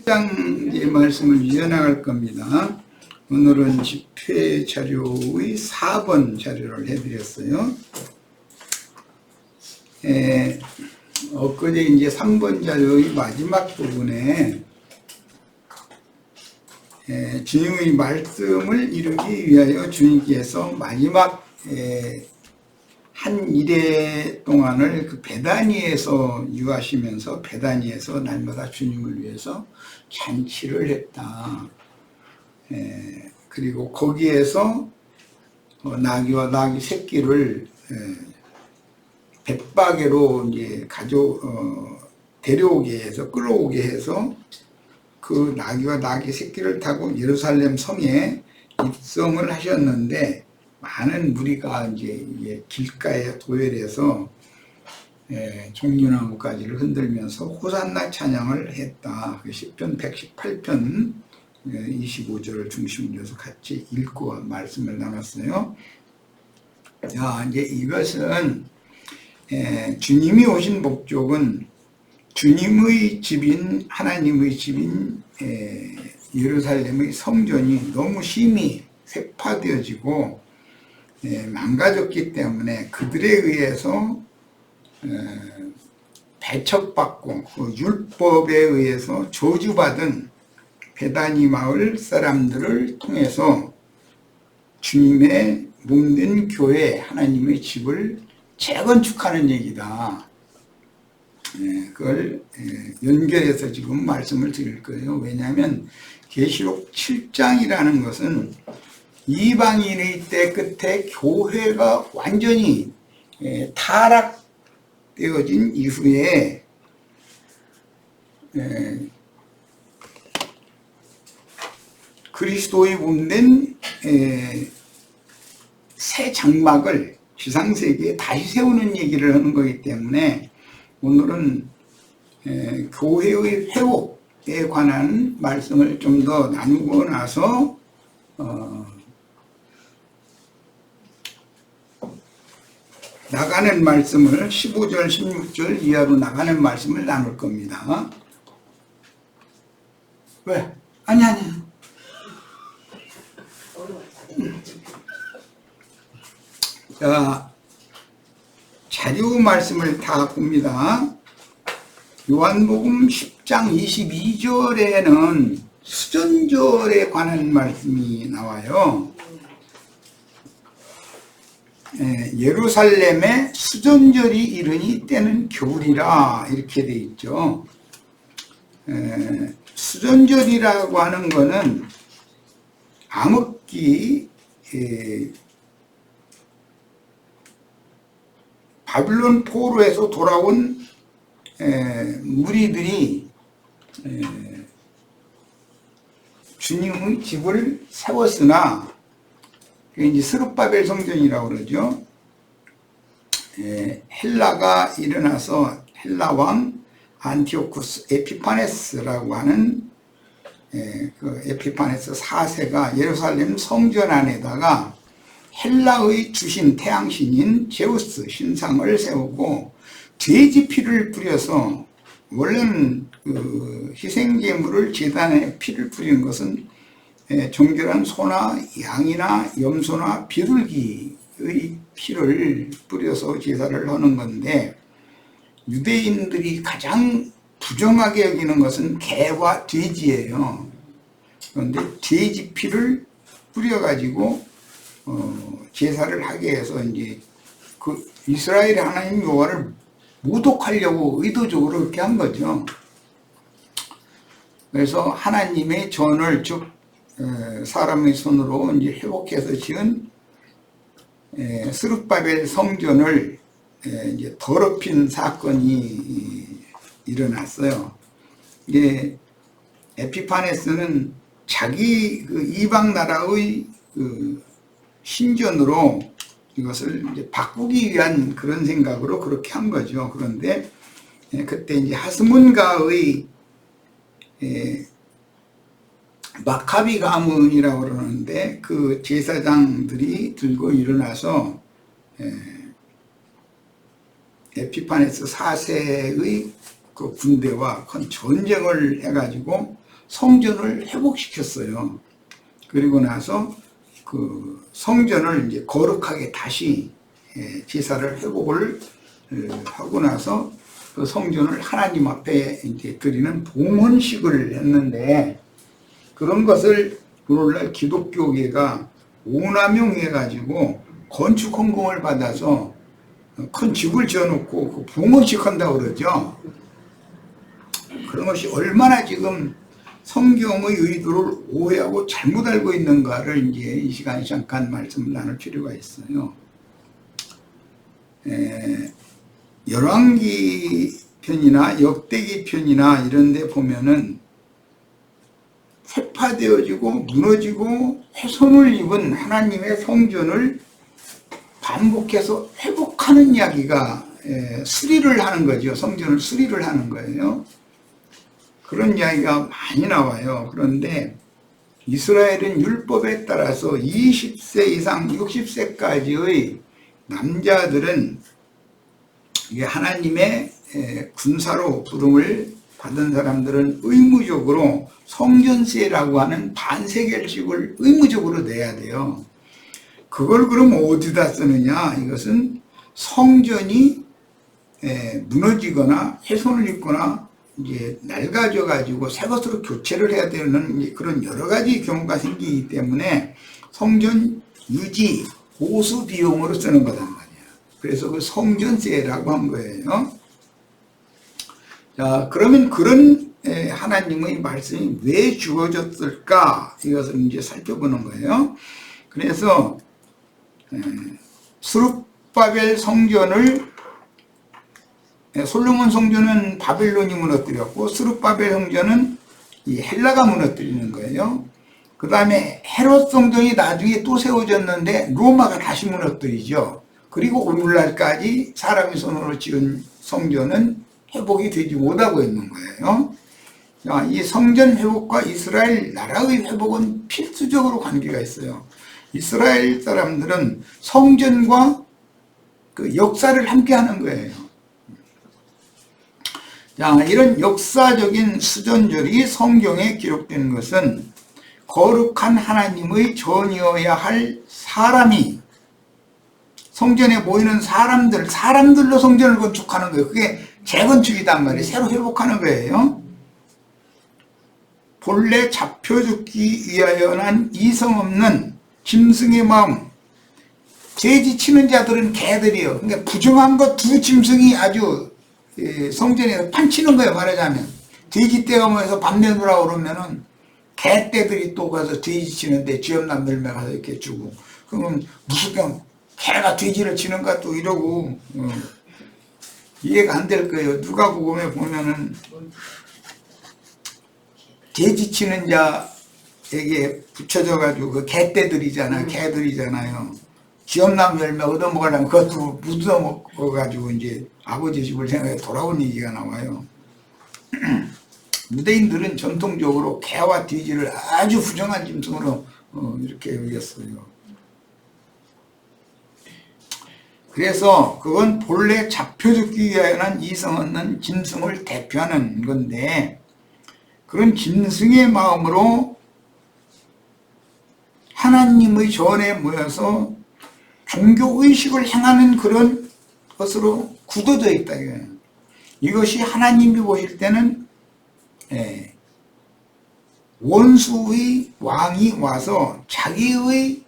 10장의 말씀을 이어나갈 겁니다. 오늘은 집회 자료의 4번 자료를 해드렸어요. 엊그제 이제 3번 자료의 마지막 부분에 주님의 말씀을 이루기 위하여 주님께서 마지막 한 일해 동안을 그 베다니에서 유하시면서 베다니에서 날마다 주님을 위해서 잔치를 했다. 그리고 거기에서 나귀와 나귀 새끼를 벳바게로 이제 데려오게 해서 끌어오게 해서 그 나귀와 나귀 새끼를 타고 예루살렘 성에 입성을 하셨는데 많은 무리가 이제 길가에 도열해서 종려나무가지를 흔들면서 호산나 찬양을 했다. 그 시편 118편 25절을 중심으로 해서 같이 읽고 말씀을 나눴어요. 자, 이제 이것은 주님이 오신 목적은 주님의 집인 하나님의 집인 예루살렘의 성전이 너무 심히 쇠파되어지고 망가졌기 때문에 그들에 의해서 배척받고 그 율법에 의해서 저주받은 베다니 마을 사람들을 통해서 주님의 몸된 교회 하나님의 집을 재건축하는 얘기다. 그걸 연결해서 지금 말씀을 드릴 거예요. 왜냐하면 계시록 7장이라는 것은 이방인의 때 끝에 교회가 완전히 타락되어진 이후에 그리스도의 몸된 새 장막을 지상세계에 다시 세우는 얘기를 하는 거기 때문에 오늘은 교회의 회복에 관한 말씀을 좀 더 나누고 나서 나가는 말씀을 15절 16절 이하로 나가는 말씀을 나눌 겁니다. 왜? 아니 자, 자료 말씀을 다 봅니다. 요한복음 10장 22절에는 수전절에 관한 말씀이 나와요. 예루살렘에 수전절이 이르니 때는 겨울이라 이렇게 돼 있죠. 수전절이라고 하는 거는 암흑기 바빌론 포로에서 돌아온 무리들이 주님의 집을 세웠으나 그게 이제 스룹바벨 성전이라고 그러죠. 헬라가 일어나서 헬라 왕 안티오쿠스 에피파네스라고 하는 그 에피파네스 4세가 예루살렘 성전 안에다가 헬라의 주신 태양신인 제우스 신상을 세우고 돼지 피를 뿌려서 원래는 그 희생제물을 제단에 피를 뿌리는 것은 정결한 소나 양이나 염소나 비둘기의 피를 뿌려서 제사를 하는 건데 유대인들이 가장 부정하게 여기는 것은 개와 돼지예요. 그런데 돼지 피를 뿌려가지고 제사를 하게 해서 이제 그 이스라엘의 하나님 여호와를 모독하려고 의도적으로 그렇게 한 거죠. 그래서 하나님의 전을 즉 사람의 손으로 이제 회복해서 지은 스룹바벨 성전을 이제 더럽힌 사건이 일어났어요. 이게 에피파네스는 자기 그 이방 나라의 그 신전으로 이것을 이제 바꾸기 위한 그런 생각으로 그렇게 한 거죠. 그런데 그때 이제 하스문가의 마카비 가문이라고 그러는데 그 제사장들이 들고 일어나서 에피파네스 4세의 그 군대와 큰 전쟁을 해가지고 성전을 회복시켰어요. 그리고 나서 그 성전을 이제 거룩하게 다시 제사를 회복을 하고 나서 그 성전을 하나님 앞에 이제 드리는 봉헌식을 했는데, 그런 것을 오늘날 기독교계가 오남용해 가지고 건축 헌금을 받아서 큰 집을 지어놓고 그 봉헌식 한다고 그러죠. 그런 것이 얼마나 지금 성경의 의도를 오해하고 잘못 알고 있는가를 이제 이 시간에 잠깐 말씀을 나눌 필요가 있어요. 열왕기 편이나 역대기 편이나 이런 데 보면은 훼파되어지고 무너지고 훼손을 입은 하나님의 성전을 반복해서 회복하는 이야기가 수리를 하는 거죠. 성전을 수리를 하는 거예요. 그런 이야기가 많이 나와요. 그런데 이스라엘은 율법에 따라서 20세 이상 60세까지의 남자들은 하나님의 군사로 부름을 받은 사람들은 의무적으로 성전세라고 하는 반세겔씩을 의무적으로 내야 돼요. 그걸 그럼 어디다 쓰느냐? 이것은 성전이 무너지거나 훼손을 입거나 이제 낡아져 가지고 새 것으로 교체를 해야 되는 그런 여러 가지 경우가 생기기 때문에 성전 유지 보수 비용으로 쓰는 거단 말이야. 그래서 그 성전세라고 한 거예요. 자, 그러면 그런 하나님의 말씀이 왜 주어졌을까? 이것을 이제 살펴보는 거예요. 그래서 스룹바벨 성전을 솔로몬 성전은 바벨론이 무너뜨렸고 스룹바벨 성전은 이 헬라가 무너뜨리는 거예요. 그 다음에 헤롯 성전이 나중에 또 세워졌는데 로마가 다시 무너뜨리죠. 그리고 오늘날까지 사람의 손으로 지은 성전은 회복이 되지 못하고 있는 거예요. 자, 이 성전 회복과 이스라엘 나라의 회복은 필수적으로 관계가 있어요. 이스라엘 사람들은 성전과 그 역사를 함께 하는 거예요. 자, 이런 역사적인 수전절이 성경에 기록된 것은 거룩한 하나님의 전이어야 할 사람이 성전에 모이는 사람들로 성전을 건축하는 거예요. 그게 재건축이단 말이에요. 새로 회복하는 거예요. 본래 잡혀 죽기 위하여 난 이성 없는 짐승의 마음. 돼지 치는 자들은 개들이요. 그러니까 부정한 것 두 짐승이 아주 성전에서 판치는 거예요. 말하자면 돼지 떼가 모여서 밥 내놓으라고 그러면은 개떼들이 또 가서 돼지 치는데 지엄남들만 가서 이렇게 주고, 그러면 무슨 개가 돼지를 치는가 또 이러고 이해가 안 될 거예요. 누가복음에 보면은 돼지 치는 자에게 붙여져 가지고 그 개떼들이잖아요. 개들이잖아요. 지엄나무 열매 얻어먹으려면 그것도 묻어먹어가지고 이제 아버지 집을 생각해 돌아온 얘기가 나와요. 유대인들은 전통적으로 개와 돼지를 아주 부정한 짐승으로 이렇게 여겼어요. 그래서 그건 본래 잡혀 죽기 위하여 난 이성 없는 짐승을 대표하는 건데, 그런 짐승의 마음으로 하나님의 전에 모여서 종교의식을 행하는 그런 것으로 굳어져 있다. 이것이 하나님이 보실 때는 원수의 왕이 와서 자기의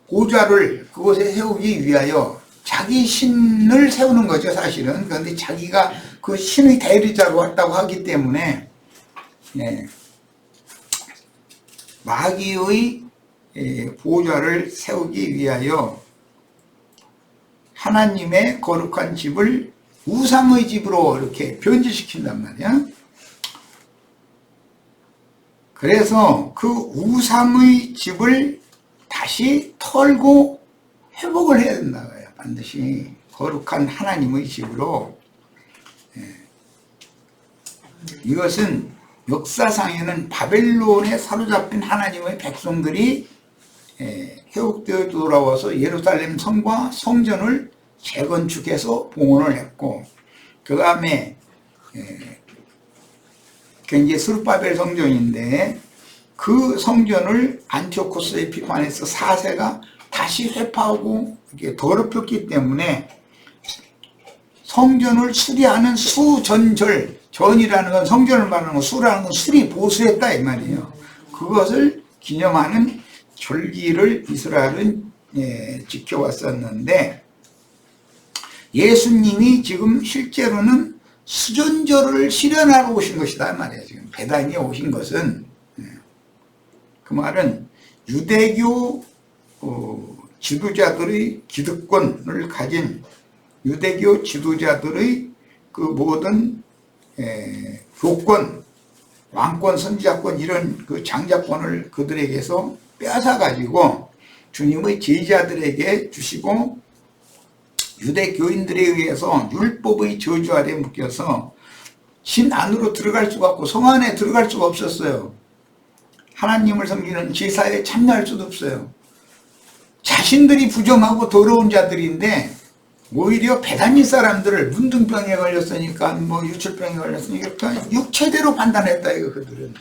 보좌를 그곳에 세우기 위하여 자기 신을 세우는 거죠, 사실은. 그런데 자기가 그 신의 대리자로 왔다고 하기 때문에 마귀의 보좌를 세우기 위하여 하나님의 거룩한 집을 우상의 집으로 이렇게 변질시킨단 말이야. 그래서 그 우상의 집을 다시 털고 회복을 해야 된다고요. 반드시 거룩한 하나님의 집으로. 이것은 역사상에는 바벨론에 사로잡힌 하나님의 백성들이 회복되어 돌아와서 예루살렘 성과 성전을 재건축해서 봉헌을 했고, 그 다음에 그게 이제 스룹바벨 성전인데 그 성전을 안티오코스 에피파네스 4세가 다시 회파하고 이렇게 더럽혔기 때문에 성전을 수리하는 수전절, 전이라는 건 성전을 말하는 거, 수라는 건 수리 보수했다 이 말이에요. 그것을 기념하는 절기를 이스라엘은 지켜왔었는데 예수님이 지금 실제로는 수전절을 실현하러 오신 것이다 말이에요. 지금 베다니에 오신 것은 그 말은 유대교 지도자들의 기득권을 가진 유대교 지도자들의 그 모든 교권, 왕권, 선지자권 이런 그 장자권을 그들에게서 빼앗아 가지고 주님의 제자들에게 주시고 유대교인들에 의해서 율법의 저주 아래 묶여서 신 안으로 들어갈 수가 없고 성 안에 들어갈 수가 없었어요. 하나님을 섬기는 제사에 참여할 수도 없어요. 자신들이 부정하고 더러운 자들인데 오히려 베다니 사람들을 문둥병에 걸렸으니까 뭐 유출병에 걸렸으니까 육체대로 판단했다 이거. 그들은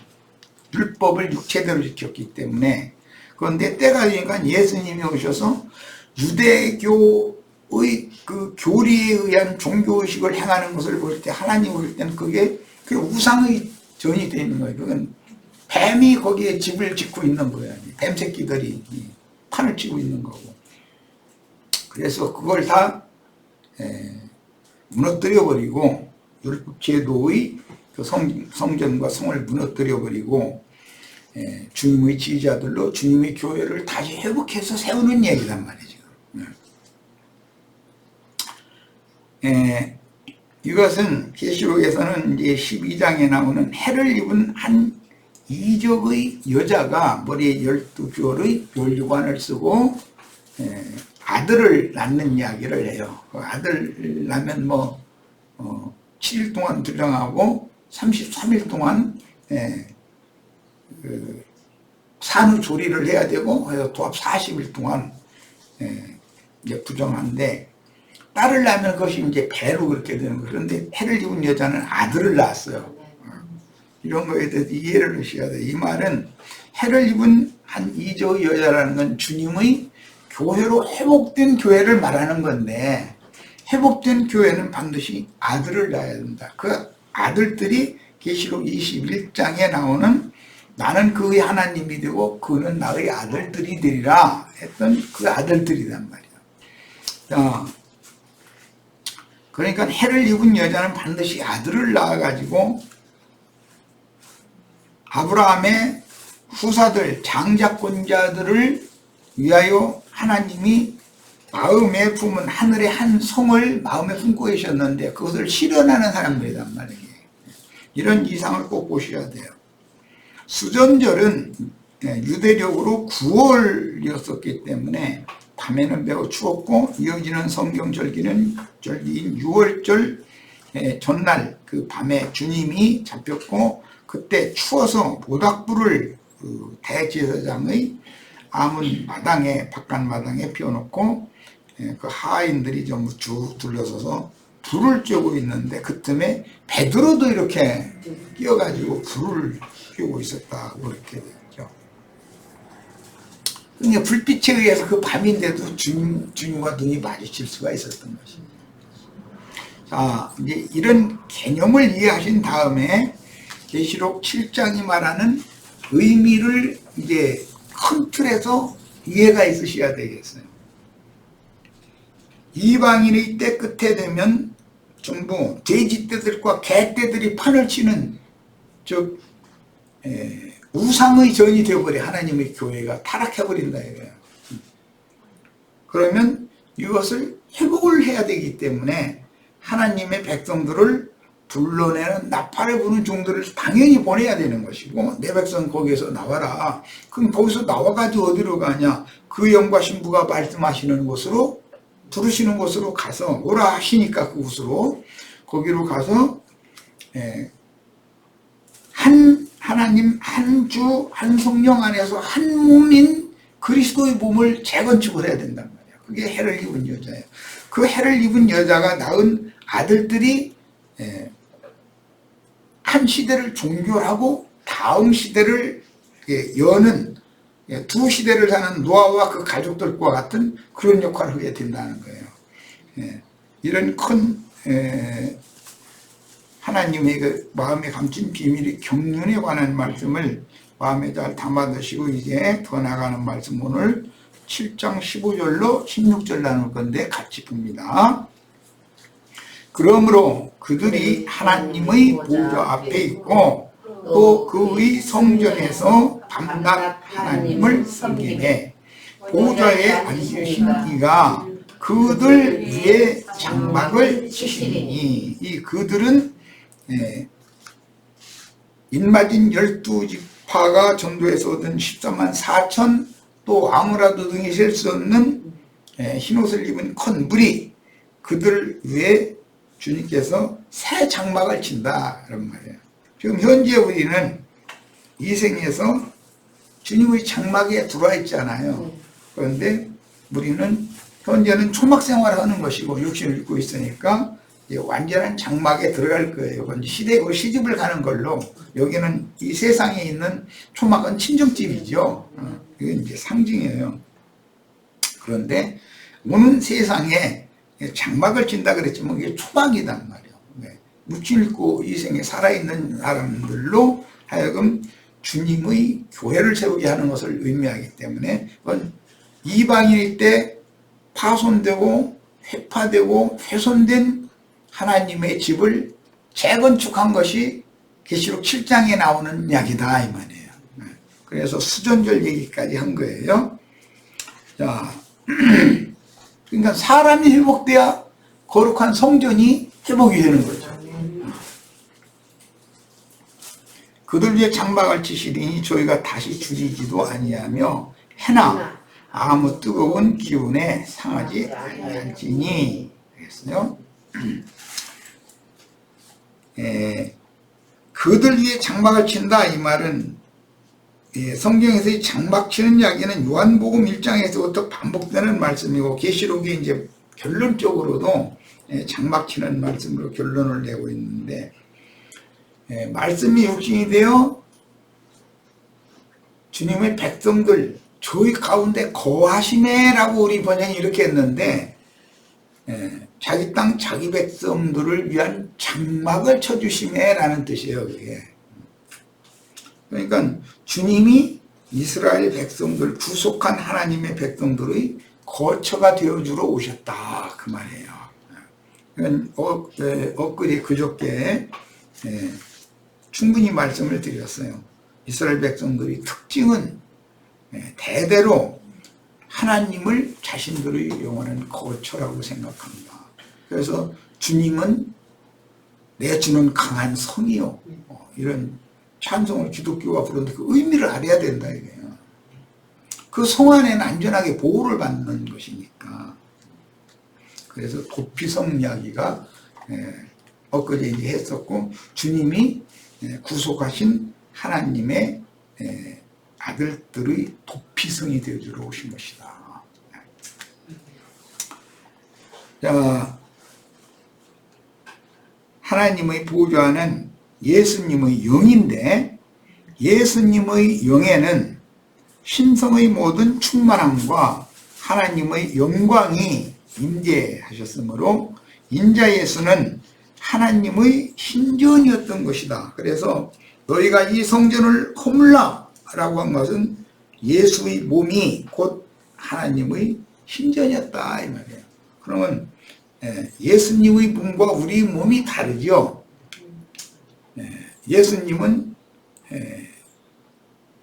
율법을 육체대로 지켰기 때문에. 그런데 때가 되니까 예수님이 오셔서 유대교의 그 교리에 의한 종교의식을 행하는 것을 볼 때 하나님 볼 때는 그게 우상의 전이 되는 거예요. 그건 뱀이 거기에 집을 짓고 있는 거예요. 뱀 새끼들이 판을 치고 있는 거고. 그래서 그걸 다 무너뜨려버리고 율법제도의 그 성전과 성을 무너뜨려버리고 주님의 지휘자들로 주님의 교회를 다시 회복해서 세우는 얘기란 말이죠. 이것은 계시록에서는 이제 12장에 나오는 해를 입은 한 이적의 여자가 머리에 12개월의 멸류관을 쓰고 아들을 낳는 이야기를 해요. 그 아들 낳으면 7일 동안 두정하고 33일 동안 그 산후조리를 해야 되고 해서 도합 40일 동안 이제 부정한데 딸을 낳으면 그것이 이제 배로 그렇게 되는 거예요. 그런데 해를 입은 여자는 아들을 낳았어요. 이런 거에 대해서 이해를 하셔야 돼요. 이 말은 해를 입은 한 이적의 여자라는 건 주님의 교회로 회복된 교회를 말하는 건데 회복된 교회는 반드시 아들을 낳아야 된다. 그 아들들이 계시록 21장에 나오는 나는 그의 하나님이 되고 그는 나의 아들들이 되리라 했던 그 아들들이란 말이야. 그러니까 해를 입은 여자는 반드시 아들을 낳아가지고 아브라함의 후사들, 장자권자들을 위하여 하나님이 마음에 품은 하늘의 한 성을 마음에 품고 계셨는데 그것을 실현하는 사람들이란 말이에요. 이런 이상을 꼭 보셔야 돼요. 수전절은 유대력으로 9월이었었기 때문에 밤에는 매우 추웠고 이어지는 성경절기는 절기인 6월절 전날 그 밤에 주님이 잡혔고 그때 추워서 모닥불을 그 대제사장의 아문 마당에 바깥 마당에 피워놓고 그 하인들이 전부 쭉 둘러서서 불을 쬐고 있는데 그 틈에 베드로도 이렇게 끼어가지고 불을 피우고 있었다고 이렇게 되죠. 그러니까 불빛에 의해서 그 밤인데도 주님과 눈이 마주칠 수가 있었던 것입니다. 자, 이제 이런 개념을 이해하신 다음에 계시록 7장이 말하는 의미를 이제 큰 틀에서 이해가 있으셔야 되겠어요. 이방인의 때 끝에 되면 전부 돼지떼들과 개떼들이 판을 치는 즉 우상의 전이 되어버려. 하나님의 교회가 타락해버린다 이거예요. 그러면 이것을 회복을 해야 되기 때문에 하나님의 백성들을 불러내는 나팔을 부는 종들을 당연히 보내야 되는 것이고 내 백성 거기에서 나와라. 그럼 거기서 나와가지고 어디로 가냐. 그 영과 신부가 말씀하시는 곳으로 부르시는 곳으로 가서 오라 하시니까 그곳으로 거기로 가서 한 하나님 한 주 한 성령 안에서 한 몸인 그리스도의 몸을 재건축을 해야 된단 말이에요. 그게 해를 입은 여자예요. 그 해를 입은 여자가 낳은 아들들이 한 시대를 종결하고 다음 시대를 여는 두 시대를 사는 노아와 그 가족들과 같은 그런 역할을 하게 된다는 거예요. 이런 큰 하나님의 그 마음에 감춘 비밀의 경륜에 관한 말씀을 마음에 잘 담아두시고 이제 더 나가는 말씀 오늘 7장 15절로 16절 나눌 건데 같이 봅니다. 그러므로 그들이 하나님의 보좌 앞에 있고 또 그의 성전에서 밤낮 하나님을 섬기매 보좌에 앉으신 이가 그들 위에 장막을 치시니 이 그들은 인마진 12지파가 전도에서 얻은 14만 4천 또 아무라도 등이 셀 수 없는 흰옷을 입은 큰 무리 그들 위에 주님께서 새 장막을 친다 그런 말이에요. 지금 현재 우리는 이 생에서 주님의 장막에 들어와 있잖아요. 그런데 우리는 현재는 초막생활을 하는 것이고 육신을 입고 있으니까 완전한 장막에 들어갈 거예요. 시대고 시집을 가는 걸로 여기는 이 세상에 있는 초막은 친정집이죠. 이건 이제 상징이에요. 그런데 오는 세상에 장막을 친다 그랬지만 이게 초막이단 말이에요. 육신 입고 이 생에 살아있는 사람들로 하여금 주님의 교회를 세우게 하는 것을 의미하기 때문에 그건 이방인일 때 파손되고 회파되고 훼손된 하나님의 집을 재건축한 것이 계시록 7장에 나오는 이야기다 이 말이에요. 그래서 수전절 얘기까지 한 거예요. 자, 그러니까 사람이 회복돼야 거룩한 성전이 회복이 되는 거죠. 그들 위에 장막을 치시리니 저희가 다시 줄이지도 아니하며 해나 아무 뜨거운 기운에 상하지 아니할지니 그랬어요. 그들 위에 장막을 친다 이 말은 성경에서의 장막 치는 이야기는 요한복음 1장에서부터 반복되는 말씀이고 계시록이 이제 결론적으로도 장막 치는 말씀으로 결론을 내고 있는데 말씀이 육신이 되어 주님의 백성들 저희 가운데 거하시네 라고 우리 번역이 이렇게 했는데 자기 땅 자기 백성들을 위한 장막을 쳐주시네 라는 뜻이에요. 그게. 그러니까 주님이 이스라엘 백성들 구속한 하나님의 백성들의 거처가 되어주러 오셨다 그 말이에요. 엊그제 그저께 충분히 말씀을 드렸어요. 이스라엘 백성들의 특징은 대대로 하나님을 자신들의 영원한 거처라고 생각합니다. 그래서 주님은 내 주는 강한 성이요 이런 찬송을 기독교가 부르는데 그 의미를 알아야 된다 이거예요. 그 성 안에는 안전하게 보호를 받는 것이니까. 그래서 도피성 이야기가 엊그제 이제 했었고 주님이 구속하신 하나님의 아들들의 도피성이 되어주러 오신 것이다. 자, 하나님의 보좌는 예수님의 영인데 예수님의 영에는 신성의 모든 충만함과 하나님의 영광이 임재하셨으므로 인자 예수는 하나님의 신전이었던 것이다. 그래서 너희가 이 성전을 허물라 라고 한 것은 예수의 몸이 곧 하나님의 신전이었다 이 말이에요. 그러면 예수님의 몸과 우리 몸이 다르죠. 예수님은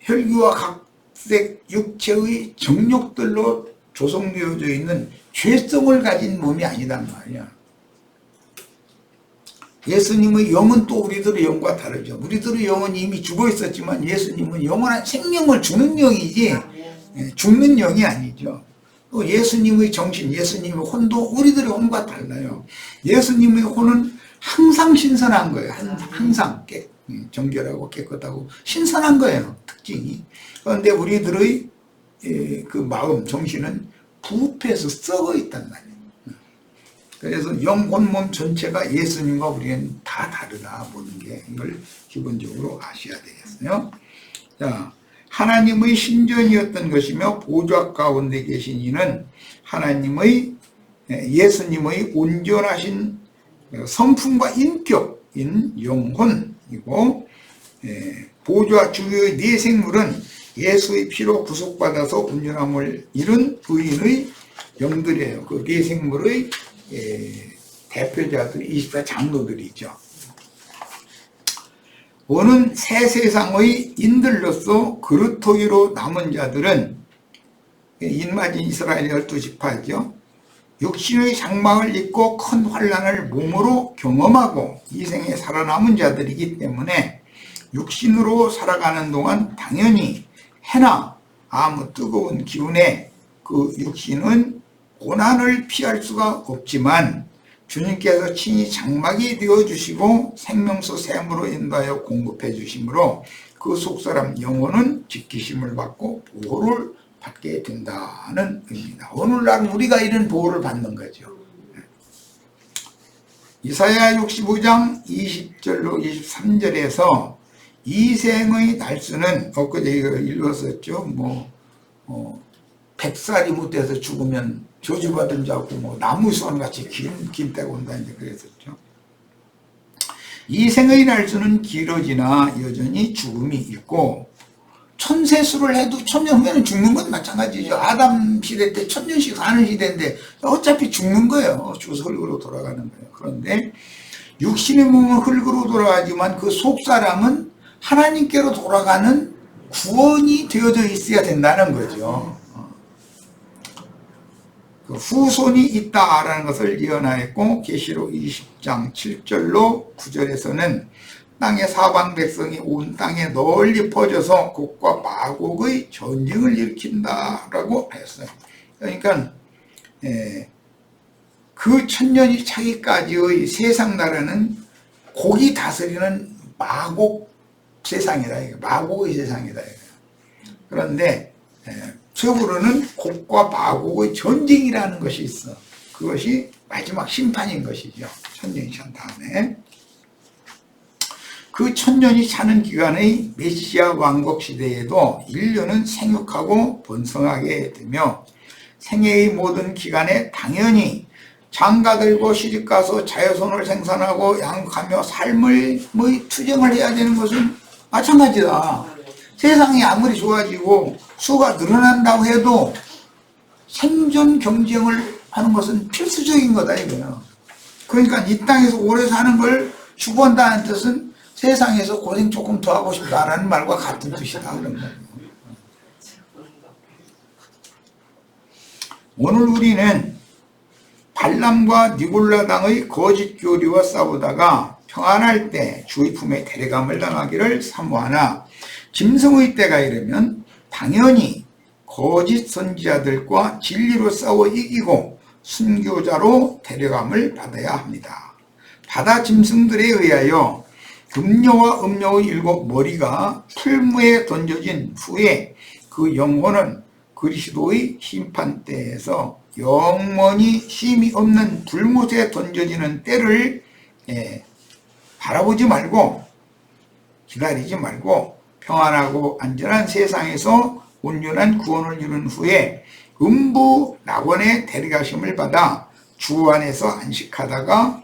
혈기와 각색 육체의 정욕들로 조성되어져 있는 죄성을 가진 몸이 아니단 말이야. 예수님의 영은 또 우리들의 영과 다르죠. 우리들의 영은 이미 죽어 있었지만 예수님은 영원한 생명을 주는 영이지 죽는 영이 아니죠. 또 예수님의 정신, 예수님의 혼도 우리들의 혼과 달라요. 예수님의 혼은 항상 신선한 거예요. 항상 정결하고 깨끗하고 신선한 거예요. 특징이. 그런데 우리들의 그 마음, 정신은 부패해서 썩어 있단 말이에요. 그래서 영혼 몸 전체가 예수님과 우리는 다 다르다 보는 게 이걸 기본적으로 아셔야 되겠어요. 자, 하나님의 신전이었던 것이며 보좌 가운데 계신 이는 하나님의 예수님의 온전하신 성품과 인격인 영혼이고, 보좌 주위의 네 생물은 예수의 피로 구속받아서 온전함을 이룬 의인의 영들이에요. 그 네 생물의 대표자들이 24장로들이죠. 오는 새 세상의 인들로서 그루터기로 남은 자들은 인마진 이스라엘 12지파죠. 육신의 장막을 입고 큰 환난을 몸으로 경험하고 이 생에 살아남은 자들이기 때문에 육신으로 살아가는 동안 당연히 해나 아무 뜨거운 기운에 그 육신은 고난을 피할 수가 없지만 주님께서 친히 장막이 되어주시고 생명수 샘으로 인도하여 공급해 주심으로 그 속사람 영혼은 지키심을 받고 보호를 받게 된다는 의미입니다. 오늘날 우리가 이런 보호를 받는 거죠. 이사야 65장 20절로 23절에서 이생의 날수는 엊그제 이거 읽었었죠. 100살이 못돼서 죽으면 저주받은 자고 나무수원같이 긴 때가 온다 이제 그랬었죠. 이생의 날수는 길어지나 여전히 죽음이 있고 천세수를 해도 천년 후에는 죽는 건 마찬가지죠. 아담 시대 때 천년씩 사는 시대인데 어차피 죽는 거예요. 죽어서 흙으로 돌아가는 거예요. 그런데 육신의 몸은 흙으로 돌아가지만 그 속사람은 하나님께로 돌아가는 구원이 되어져 있어야 된다는 거죠. 그 후손이 있다라는 것을 예언하였고 계시록 20장 7절로 9절에서는 땅의 사방 백성이 온 땅에 널리 퍼져서 곡과 마곡의 전쟁을 일으킨다라고 하였어요. 그러니까 그 천년이 차기까지의 세상 나라는 곡이 다스리는 마곡 세상이다. 마곡의 세상이다. 그런데 적으로는 곡과 마곡의 전쟁이라는 것이 있어. 그것이 마지막 심판인 것이죠. 천년이 찬 다음에. 그 천년이 차는 기간의 메시아 왕국 시대에도 인류는 생육하고 번성하게 되며 생애의 모든 기간에 당연히 장가들고 시집가서 자녀손을 생산하고 양육하며 삶의 투쟁을 해야 되는 것은 마찬가지다. 세상이 아무리 좋아지고 수가 늘어난다고 해도 생존 경쟁을 하는 것은 필수적인 거다 이거예요. 그러니까 이 땅에서 오래 사는 걸 추구한다는 뜻은 세상에서 고생 조금 더 하고 싶다라는 말과 같은 뜻이다 그런 거예요. 오늘 우리는 발람과 니골라 당의 거짓 교리와 싸우다가 평안할 때 주의 품에 데려감을 당하기를 사모하나 짐승의 때가 이르면 당연히 거짓 선지자들과 진리로 싸워 이기고 순교자로 데려감을 받아야 합니다. 바다 짐승들에 의하여 금녀와 음녀의 7머리가 풀무에 던져진 후에 그 영혼은 그리스도의 심판대에서 영원히 쉼이 없는 불못에 던져지는 때를 바라보지 말고 기다리지 말고 평안하고 안전한 세상에서 온전한 구원을 이룬 후에 음부 낙원에 데려가심을 받아 주 안에서 안식하다가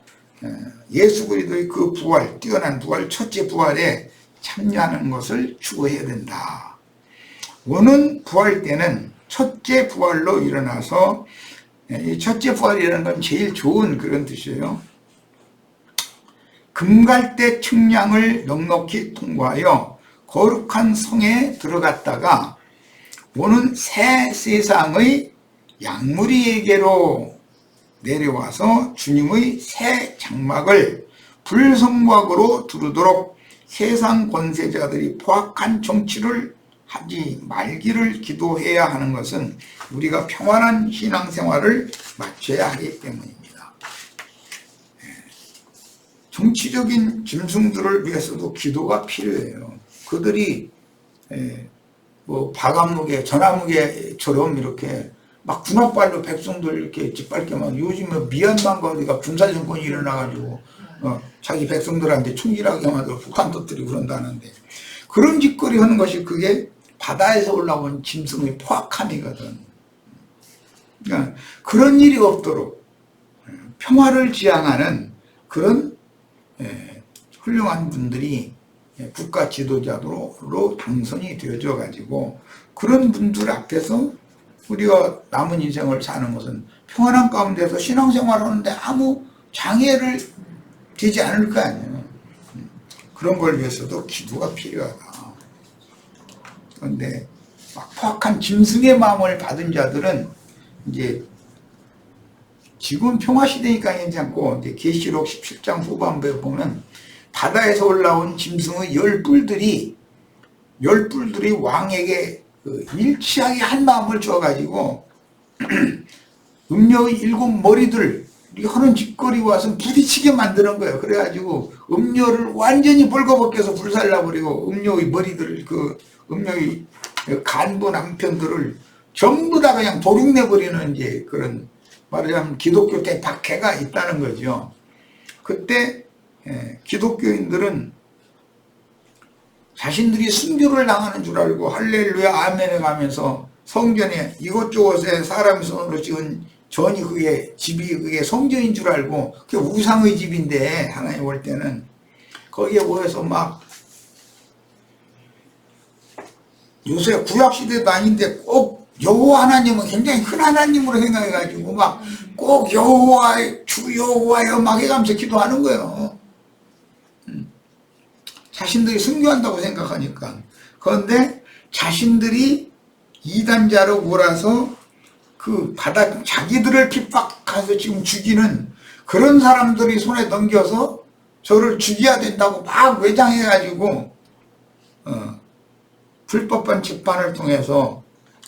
예수 그리스도의 그 부활, 뛰어난 부활, 첫째 부활에 참여하는 것을 추구해야 된다. 오는 부활 때는 첫째 부활로 일어나서, 이 첫째 부활이라는 건 제일 좋은 그런 뜻이에요. 금갈대 측량을 넉넉히 통과하여 거룩한 성에 들어갔다가 오는 새 세상의 양무리에게로 내려와서 주님의 새 장막을 불성곽으로 두르도록 세상 권세자들이 포악한 정치를 하지 말기를 기도해야 하는 것은 우리가 평안한 신앙생활을 마쳐야 하기 때문입니다. 정치적인 짐승들을 위해서도 기도가 필요해요. 그들이 바감무게, 전화무게처럼 이렇게 막 군합발로 백성들 이렇게 짓밟게 막 요즘에 미얀마가 어디가 군사정권이 일어나가지고 자기 백성들한테 총질하게 만들어 북한 터뜨리고 그런다는데 그런 짓거리 하는 것이 그게 바다에서 올라온 짐승의 포악함이거든. 그러니까 그런 일이 없도록 평화를 지향하는 그런 훌륭한 분들이 국가 지도자로 당선이 되어져 가지고 그런 분들 앞에서 우리가 남은 인생을 사는 것은 평안한 가운데서 신앙생활을 하는데 아무 장애를 되지 않을 거 아니에요. 그런 걸 위해서도 기도가 필요하다. 그런데 막 포악한 짐승의 마음을 받은 자들은 이제 지금 평화시대니까 괜찮고 이제 계시록 17장 후반부에 보면 바다에서 올라온 짐승의 열 뿔들이 왕에게 일치하게 한 마음을 줘가지고 음녀의 7 머리들 하는 짓거리 와서 부딪히게 만드는 거예요. 그래가지고 음녀를 완전히 벌거벗겨서 불살라버리고 음녀의 머리들 음녀의 간부 남편들을 전부 다 그냥 도륙내버리는 이제 그런 말하자면 기독교 때 박해가 있다는 거죠. 그때 기독교인들은 자신들이 순교를 당하는 줄 알고 할렐루야 아멘 해가면서 성전에 이곳저곳에 사람의 손으로 지은 전이 집이 그게 성전인 줄 알고 그게 우상의 집인데 하나님 볼 때는 거기에 모여서 막 요새 구약시대도 아닌데 꼭 여호와 하나님은 굉장히 큰 하나님으로 생각해가지고 막 꼭 여호와 주 여호와여 막 해가면서 기도하는 거예요. 자신들이 순교한다고 생각하니까. 그런데 자신들이 이단자로 몰아서 자기들을 핍박해서 지금 죽이는 그런 사람들이 손에 넘겨서 저를 죽여야 된다고 막 외장해가지고 불법한 재판을 통해서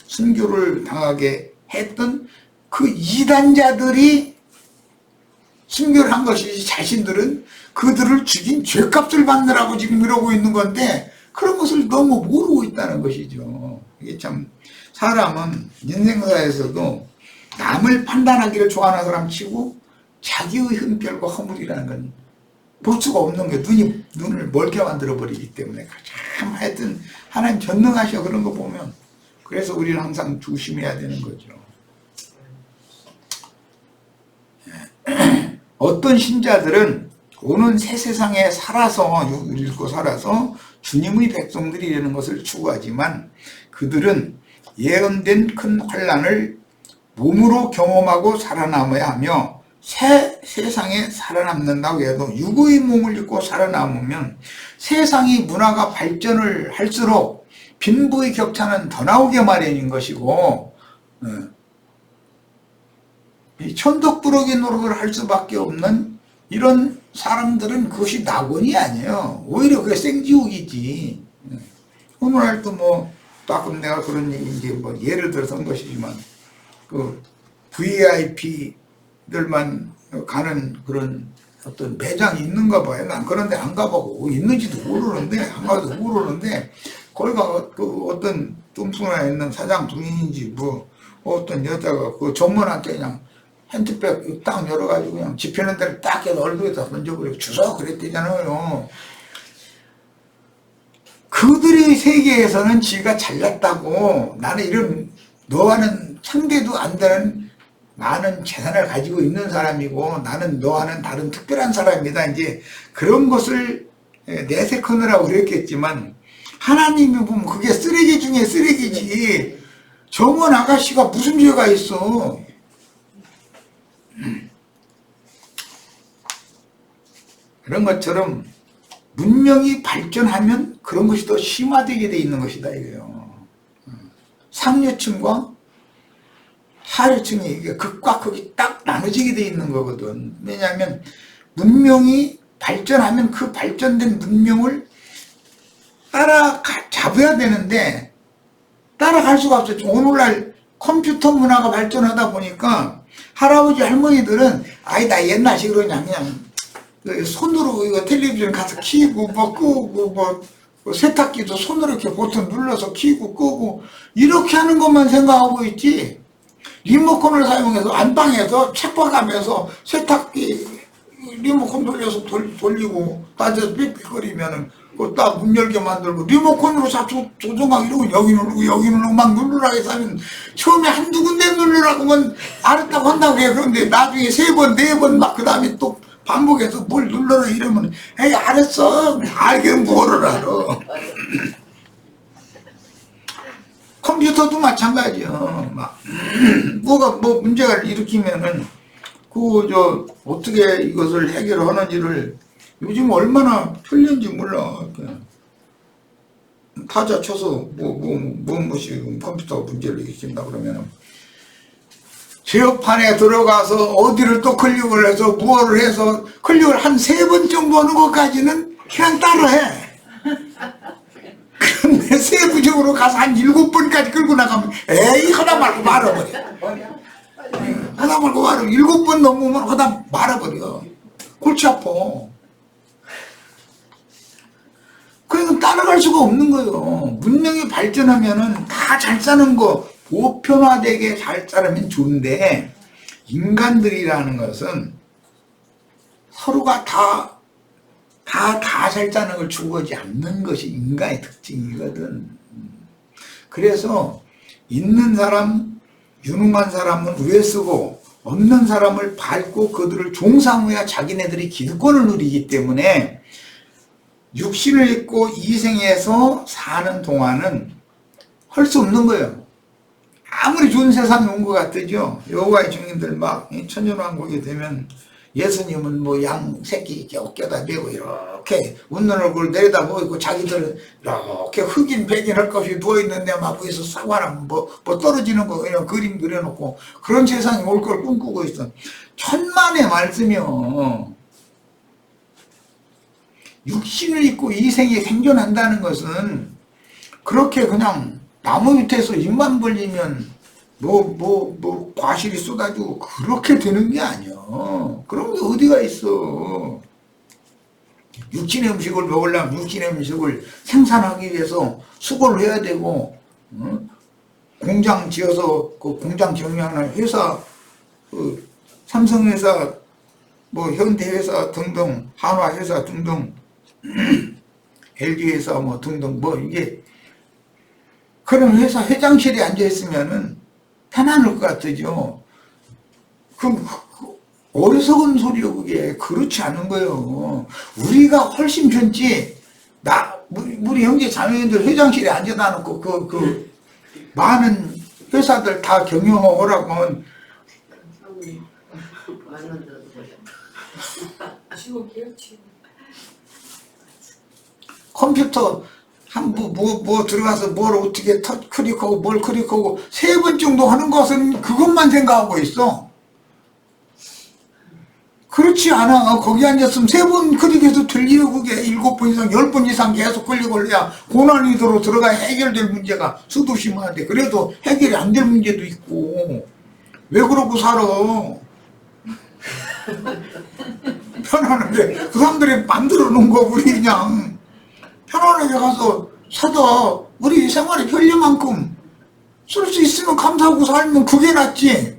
순교를 당하게 했던 그 이단자들이 순교를 한 것이지 자신들은 그들을 죽인 죄값을 받느라고 지금 이러고 있는 건데 그런 것을 너무 모르고 있다는 것이죠. 이게 참 사람은 인생사에서도 남을 판단하기를 좋아하는 사람 치고 자기의 흠결과 허물이라는 건 볼 수가 없는 거예요. 눈을 멀게 만들어버리기 때문에. 참 하여튼 하나님 전능하셔 그런 거 보면. 그래서 우리는 항상 조심해야 되는 거죠. 어떤 신자들은 오는 새 세상에 읽고 살아서 주님의 백성들이 되는 것을 추구하지만 그들은 예언된 큰 환난을 몸으로 경험하고 살아남아야 하며 새 세상에 살아남는다고 해도 육의 몸을 입고 살아남으면 세상이 문화가 발전을 할수록 빈부의 격차는 더 나오게 마련인 것이고 천덕부러기 노릇을 할 수밖에 없는 이런 사람들은 그것이 낙원이 아니에요. 오히려 그게 생지옥이지. 오늘날도 가끔 내가 그런 얘기 이제 예를 들어서 한 것이지만 VIP들만 가는 그런 어떤 매장이 있는가 봐요. 난 그런데 안 가보고 있는지도 모르는데 안 가도 모르는데 거기가 어떤 뚱뚱나 있는 사장 동인인지 어떤 여자가 그 전문한테 그냥 핸드백 딱 열어가지고 그냥 집히는 데를 딱 해서 얼굴에다 던져버리고 주워 그랬대잖아요. 그들의 세계에서는 지가 잘났다고 나는 이런 너와는 상대도 안 되는 많은 재산을 가지고 있는 사람이고 나는 너와는 다른 특별한 사람이다. 이제 그런 것을 내색하느라고 그랬겠지만 하나님이 보면 그게 쓰레기 중에 쓰레기지. 정원 아가씨가 무슨 죄가 있어. 그런 것처럼 문명이 발전하면 그런 것이 더 심화되게 돼 있는 것이다 이거예요. 상류층과 하류층이 이게 극과 극이 딱 나눠지게 돼 있는 거거든. 왜냐하면 문명이 발전하면 그 발전된 문명을 따라잡아야 되는데 따라갈 수가 없어요. 오늘날 컴퓨터 문화가 발전하다 보니까 할아버지 할머니들은 나 옛날식으로 그냥 손으로 이거 텔레비전 가서 키고 끄고 세탁기도 손으로 이렇게 버튼 눌러서 키고 끄고 이렇게 하는 것만 생각하고 있지 리모컨을 사용해서 안방에서 책 봐가면서 세탁기 리모컨 돌려서 돌리고 따져서 삑삑거리면은 그거 딱 문 열게 만들고 리모컨으로 자꾸 조정하고 이러고 여기 누르고 여기 누르고 막 누르라고 해서 하면 처음에 한두 군데 누르라고만 알았다고 한다고 해. 그런데 나중에 세 번, 네 번 막 그 다음에 또 반복해서 뭘 눌러라 이러면 에이 알았어. 알게 뭐를 알아. 컴퓨터도 마찬가지요. 막 뭐가 뭐 문제가 일으키면은 그 어떻게 이것을 해결하는지를 요즘 얼마나 편리한지 몰라. 그냥 타자 쳐서 무엇이 컴퓨터 문제를 일으킨다 그러면은 제어판에 들어가서 어디를 또 클릭을 해서 무엇을 해서 클릭을 한 3번 정도 하는 것까지는 그냥 따라해. 근데 세부적으로 가서 한 7번까지 끌고 나가면 에이 하다 말고 말아버려. 하다 말고 말아. 7번 넘으면 하다 말아버려. 골치 아파. 그러니까 따라갈 수가 없는 거예요. 문명이 발전하면은 다 잘 사는 거 보편화되게 잘 살면 좋은데 인간들이라는 것은 서로가 다 잘 사는 걸 추구하지 않는 것이 인간의 특징이거든. 그래서 있는 사람, 유능한 사람은 위에 쓰고 없는 사람을 밟고 그들을 종상해야 자기네들이 기득권을 누리기 때문에 육신을 입고 이생에서 사는 동안은 할 수 없는 거예요. 아무리 좋은 세상이 온 것 같으죠. 여호와의 증인들 막 천년왕국이 되면 예수님은 뭐 양 새끼 이렇게 어깨다 메고 이렇게 웃는 얼굴 내려다보고 자기들은 이렇게 흑인 백인 할 것 없이 누워있는데 막 위에서 사과랑 뭐 떨어지는 거 그냥 그림 그려놓고 그런 세상이 올 걸 꿈꾸고 있어. 천만의 말씀이요. 육신을 입고 이 생에 생존한다는 것은 그렇게 그냥 나무 밑에서 입만 벌리면 과실이 쏟아지고 그렇게 되는 게 아니야. 그런 게 어디가 있어. 육신의 음식을 먹으려면 육신의 음식을 생산하기 위해서 수고를 해야 되고, 공장 지어서 그 공장 경영하는 회사, 그 삼성회사, 뭐 현대회사 등등, 한화회사 등등, LG회사 뭐 등등 뭐 이게 그런 회사 회장실에 앉아 있으면은 편안할 것 같으죠. 그럼 어리석은 소리요 그게. 그렇지 않은 거예요. 우리가 훨씬 편지. 우리 형제 자매님들 회장실에 앉아다 놓고 그 많은 회사들 다 경영하라고 하면 컴퓨터 뭐 들어가서 뭘 어떻게 클릭하고 뭘 클릭하고 3번 정도 하는 것은 그것만 생각하고 있어. 그렇지 않아. 거기 앉았으면 3번 클릭해서 들리고 그게 7번 이상 10번 이상 계속 클릭을 해야 고난이도로 들어가야 해결될 문제가 수도시 많은데 그래도 해결이 안 될 문제도 있고 왜 그러고 살아. 편안하게 그 사람들이 만들어 놓은 거 우리 그냥 편안하게 가서 사다. 우리 생활의 편리만큼 쓸 수 있으면 감사하고 살면 그게 낫지.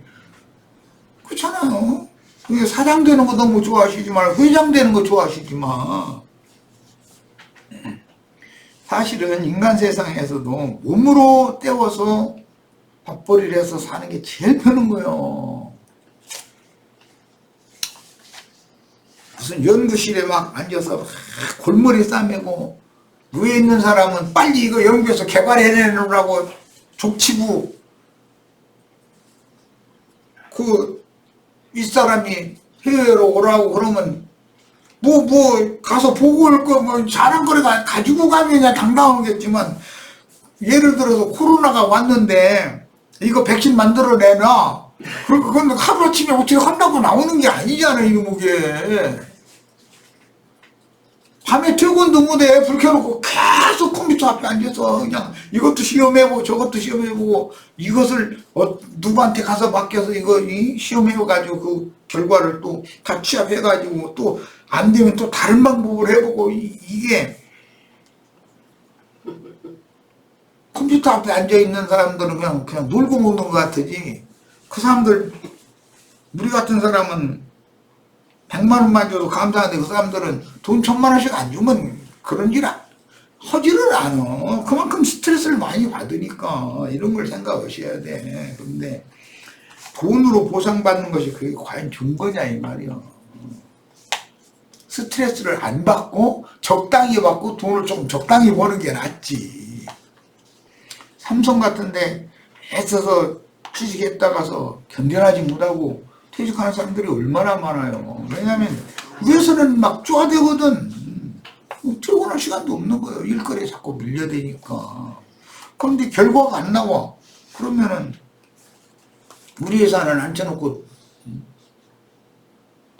그렇잖아요. 그게 사장 되는 거 너무 좋아하시지 말고 회장 되는 거 좋아하시지 마. 사실은 인간 세상에서도 몸으로 때워서 밥벌이를 해서 사는 게 제일 편한 거예요. 무슨 연구실에 막 앉아서 골머리 싸매고 위에 있는 사람은 빨리 이거 연구해서 개발해내느라고 족치고 그 윗사람이 해외로 오라고 그러면 뭐 가서 보고 올 거 뭐 잘한 거를 가지고 가면 그냥 당당하겠지만 예를 들어서 코로나가 왔는데 이거 백신 만들어내놔. 그건 하루아침에 어떻게 한다고 나오는 게 아니잖아 이놈의. 밤에 퇴근도 못해. 불 켜놓고 계속 컴퓨터 앞에 앉아서 그냥 이것도 시험해보고 저것도 시험해보고 이것을 누구한테 가서 맡겨서 이거 시험해가지고 그 결과를 또 다 취합해가지고 또 안 되면 또 다른 방법을 해보고 이게 컴퓨터 앞에 앉아있는 사람들은 그냥 놀고 먹는 것 같으지 그 사람들, 우리 같은 사람은 100만 원만 줘도 감사한데 그 사람들은 돈 1000만 원씩 안 주면 그런 일 하지를 않아. 그만큼 스트레스를 많이 받으니까 이런 걸 생각하셔야 돼. 근데 돈으로 보상받는 것이 그게 과연 좋은 거냐 이 말이야. 스트레스를 안 받고 적당히 받고 돈을 좀 적당히 버는 게 낫지. 삼성 같은데 애써서 취직했다가서 견뎌하지 못하고 퇴직하는 사람들이 얼마나 많아요. 왜냐하면 위에서는 막 쪼아대거든. 퇴근할 시간도 없는 거예요. 일거리에 자꾸 밀려대니까. 그런데 결과가 안 나와. 그러면은 우리 회사는 앉혀놓고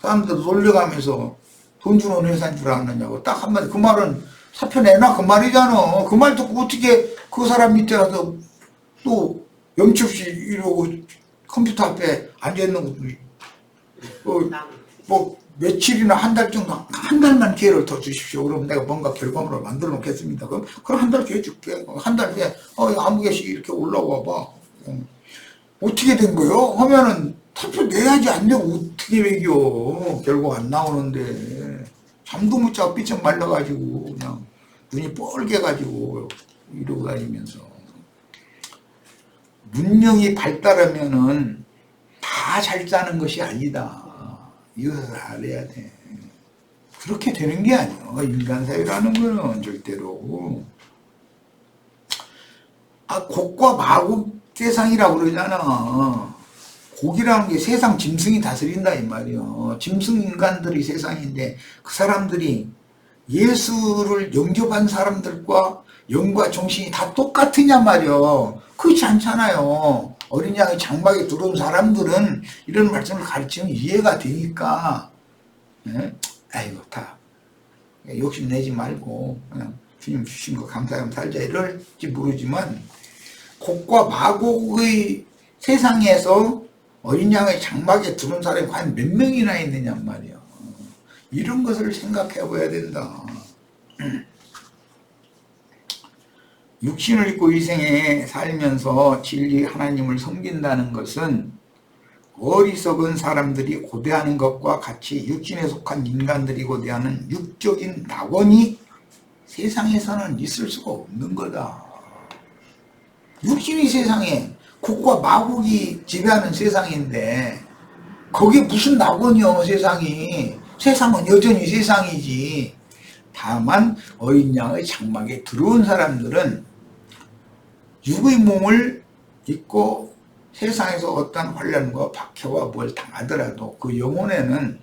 사람들 놀려가면서 돈 주는 회사인 줄 아느냐고. 딱 한마디. 그 말은 사표 내놔 그 말이잖아. 그 말 듣고 어떻게 그 사람 밑에 가서 또 염치 없이 이러고 컴퓨터 앞에 앉아있는 거 뭐 며칠이나 한 달 정도, 한 달만 기회를 더 주십시오. 그러면 내가 뭔가 결과물을 만들어 놓겠습니다. 그럼 한 달 기회 줄게. 한 달 후에 아무 개씩 이렇게 올라와 봐. 어떻게 된 거요? 하면은 사표 내야지. 안 내고 어떻게 매겨. 결과 안 나오는데 잠도 못 자고 삐쩍 말라가지고 그냥 눈이 뻘게 가지고 이러고 다니면서. 문명이 발달하면은 다 잘 짜는 것이 아니다. 이것을 알아야 돼. 그렇게 되는 게 아니야. 인간 사회라는 거는 절대로. 곡과 마곡 세상이라고 그러잖아. 곡이라는 게 세상 짐승이 다스린다 이 말이야. 짐승 인간들이 세상인데 그 사람들이 예수를 영접한 사람들과 영과 정신이 다 똑같으냐 말이야. 그렇지 않잖아요. 어린 양의 장막에 들어온 사람들은 이런 말씀을 가르치면 이해가 되니까, 아이고, 다 욕심내지 말고 그냥 주님 주신 거 감사하면 살자 이럴지 모르지만, 곡과 마곡의 세상에서 어린 양의 장막에 들어온 사람이 과연 몇 명이나 있느냐 말이야. 이런 것을 생각해 봐야 된다. 육신을 입고 이 생에 살면서 진리 하나님을 섬긴다는 것은 어리석은 사람들이 고대하는 것과 같이 육신에 속한 인간들이 고대하는 육적인 낙원이 세상에서는 있을 수가 없는 거다. 육신이 세상에 곡과 마곡이 지배하는 세상인데 거기에 무슨 낙원이요 세상이. 세상은 여전히 세상이지. 다만 어린 양의 장막에 들어온 사람들은 육의 몸을 입고 세상에서 어떤 환난과 박해와 뭘 당하더라도 그 영혼에는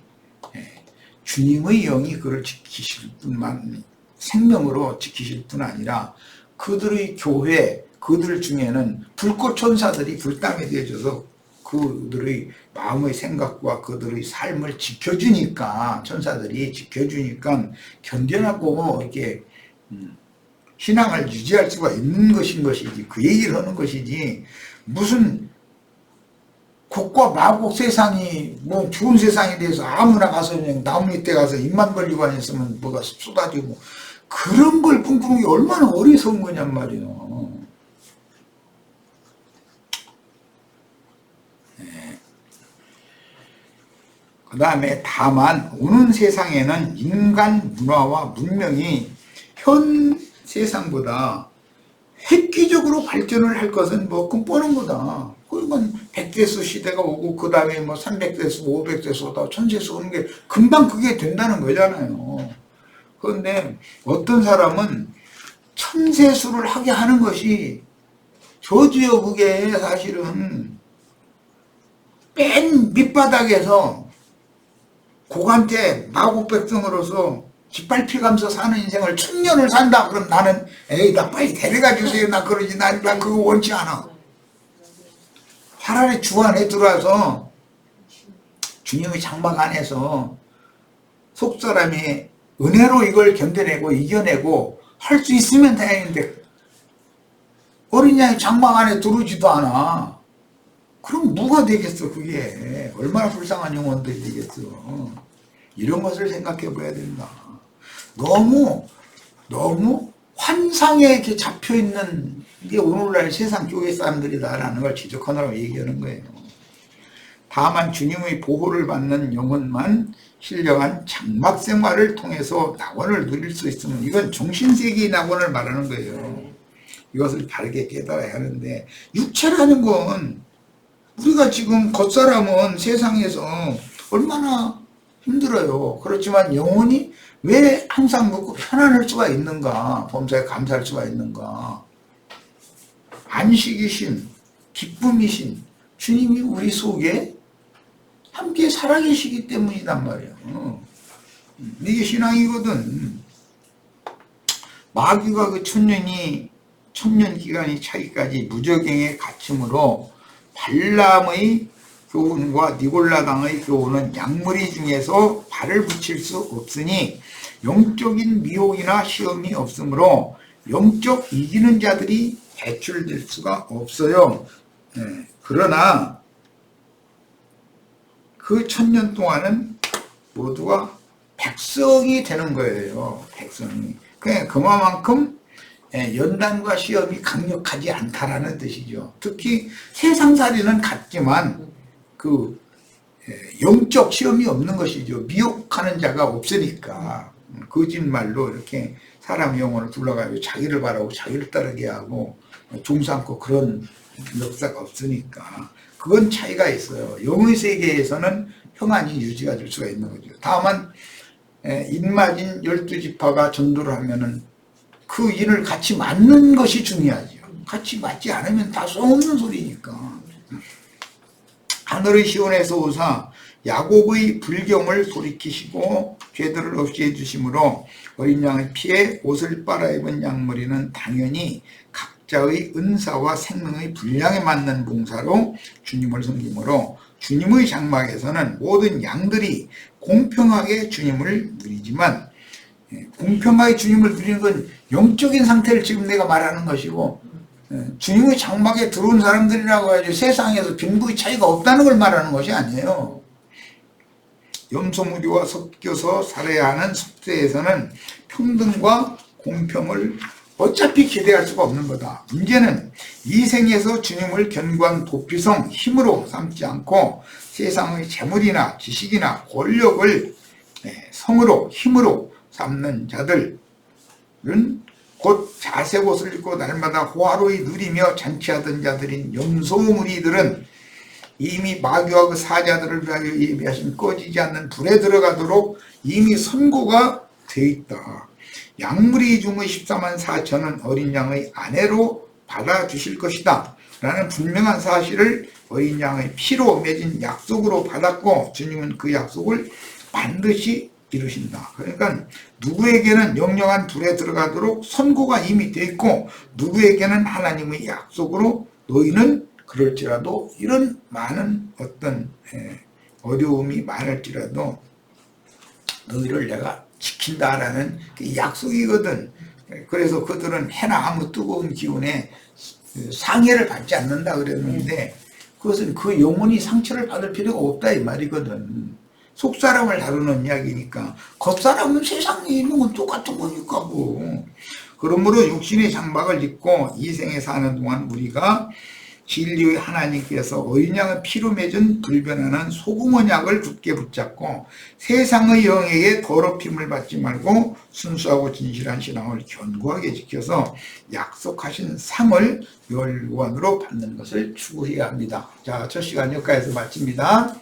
주님의 영이 그를 지키실 뿐만, 생명으로 지키실 뿐 아니라 그들의 교회, 그들 중에는 불꽃 천사들이 불담이 되어져서 그들의 마음의 생각과 그들의 삶을 지켜주니까, 천사들이 지켜주니까 견뎌내고 이렇게 신앙을 유지할 수가 있는 것인 것이지, 그 얘기를 하는 것이지, 무슨 곡과 마곡 세상이 뭐 좋은 세상에 대해서 아무나 가서 그냥 나무 밑에 가서 입만 벌리고 다녔으면 뭐가 쏟아지고 그런 걸 꿈꾸는 게 얼마나 어리석은 거냔 말이에요. 그 다음에 다만 오는 세상에는 인간 문화와 문명이 현 세상보다 획기적으로 발전을 할 것은 뭐 뻔한 거다. 그건 100대수 시대가 오고 그 다음에 뭐 300대수, 500대수, 1000대수 오는 게 금방 그게 된다는 거잖아요. 그런데 어떤 사람은 천세수를 하게 하는 것이 저주요. 그게 사실은 맨 밑바닥에서 곡한테 마곡 백성으로서 짓밟히면서 사는 인생을 1000년을 산다. 그럼 나는 에이 나 빨리 데려가 주세요. 나 그러지. 난 그거 원치 않아. 차라리 주 안에 들어와서 주님의 장막 안에서 속사람이 은혜로 이걸 견뎌내고 이겨내고 할 수 있으면 다행인데 어린 양이 장막 안에 들어오지도 않아. 그럼 누가 되겠어 그게. 얼마나 불쌍한 영혼들이 되겠어. 이런 것을 생각해 봐야 된다. 너무 환상에 이렇게 잡혀있는 게 오늘날 세상 교회 사람들이다라는 걸 지적하느라고 얘기하는 거예요. 다만 주님의 보호를 받는 영혼만 신령한 장막 생활을 통해서 낙원을 누릴 수 있으면, 이건 정신세계의 낙원을 말하는 거예요. 이것을 바르게 깨달아야 하는데, 육체라는 건 우리가 지금 겉사람은 세상에서 얼마나 힘들어요. 그렇지만 영혼이 왜 항상 편안할 수가 있는가, 범사에 감사할 수가 있는가. 안식이신, 기쁨이신 주님이 우리 속에 함께 살아계시기 때문이란 말이에요. 이게 신앙이거든. 마귀가 그 천년 기간이 차기까지 무적행에 갇힘으로 발람의 교훈과 니골라당의 교훈은 약물이 중에서 발을 붙일 수 없으니 영적인 미혹이나 시험이 없으므로 영적 이기는 자들이 배출될 수가 없어요. 그러나 그 1000년 동안은 모두가 백성이 되는 거예요. 백성이. 그만큼 연단과 시험이 강력하지 않다라는 뜻이죠. 특히 세상살이는 같지만 그 영적 시험이 없는 것이죠. 미혹하는 자가 없으니까. 거짓말로 이렇게 사람 영혼을 둘러가지고 자기를 바라고 자기를 따르게 하고 종삼고 그런 역사가 없으니까 그건 차이가 있어요. 영의 세계에서는 평안이 유지가 될 수가 있는 거죠. 다만 인마진 12지파가 전도를 하면은 그 인을 같이 맞는 것이 중요하죠. 같이 맞지 않으면 다 소없는 소리니까. 하늘의 시온에서 오사 야곱의 불경을 돌이키시고 죄들을 없이 해주심으로 어린 양의 피에 옷을 빨아입은 양머리는 당연히 각자의 은사와 생명의 분량에 맞는 봉사로 주님을 섬기므로 주님의 장막에서는 모든 양들이 공평하게 주님을 누리지만, 공평하게 주님을 누리는 건 영적인 상태를 지금 내가 말하는 것이고, 주님의 장막에 들어온 사람들이라고 해야지 세상에서 빈부의 차이가 없다는 걸 말하는 것이 아니에요. 염소무리와 섞여서 살아야 하는 속세에서는 평등과 공평을 어차피 기대할 수가 없는 거다. 문제는 이 생에서 주님을 견고한 도피성, 힘으로 삼지 않고 세상의 재물이나 지식이나 권력을 성으로, 힘으로 삼는 자들은 곧 자색 옷을 입고 날마다 호화로이 누리며 잔치하던 자들인 염소무리들은 이미 마귀와 그 사자들을 위하여 예비하신 꺼지지 않는 불에 들어가도록 이미 선고가 돼 있다. 양무리 중의 14만 4천은 어린 양의 아내로 받아주실 것이다 라는 분명한 사실을 어린 양의 피로 맺은 약속으로 받았고, 주님은 그 약속을 반드시 이루신다. 그러니까 누구에게는 영영한 불에 들어가도록 선고가 이미 돼 있고, 누구에게는 하나님의 약속으로 너희는 그럴지라도 이런 많은 어떤 어려움이 많을지라도 너희를 내가 지킨다라는 약속이거든. 그래서 그들은 해나 아무 뜨거운 기운에 상해를 받지 않는다 그랬는데, 그것은 그 영혼이 상처를 받을 필요가 없다 이 말이거든. 속사람을 다루는 이야기니까 겉사람은 세상에 있는 건 똑같은 거니까 뭐. 그러므로 육신의 장막을 입고 이 생에 사는 동안 우리가 진리의 하나님께서 어린 양의 피로 맺은 불변하는 소금 언약을 굳게 붙잡고 세상의 영에게 더럽힘을 받지 말고 순수하고 진실한 신앙을 견고하게 지켜서 약속하신 상을 열관으로 받는 것을 추구해야 합니다. 자, 첫 시간 여기까지서 마칩니다.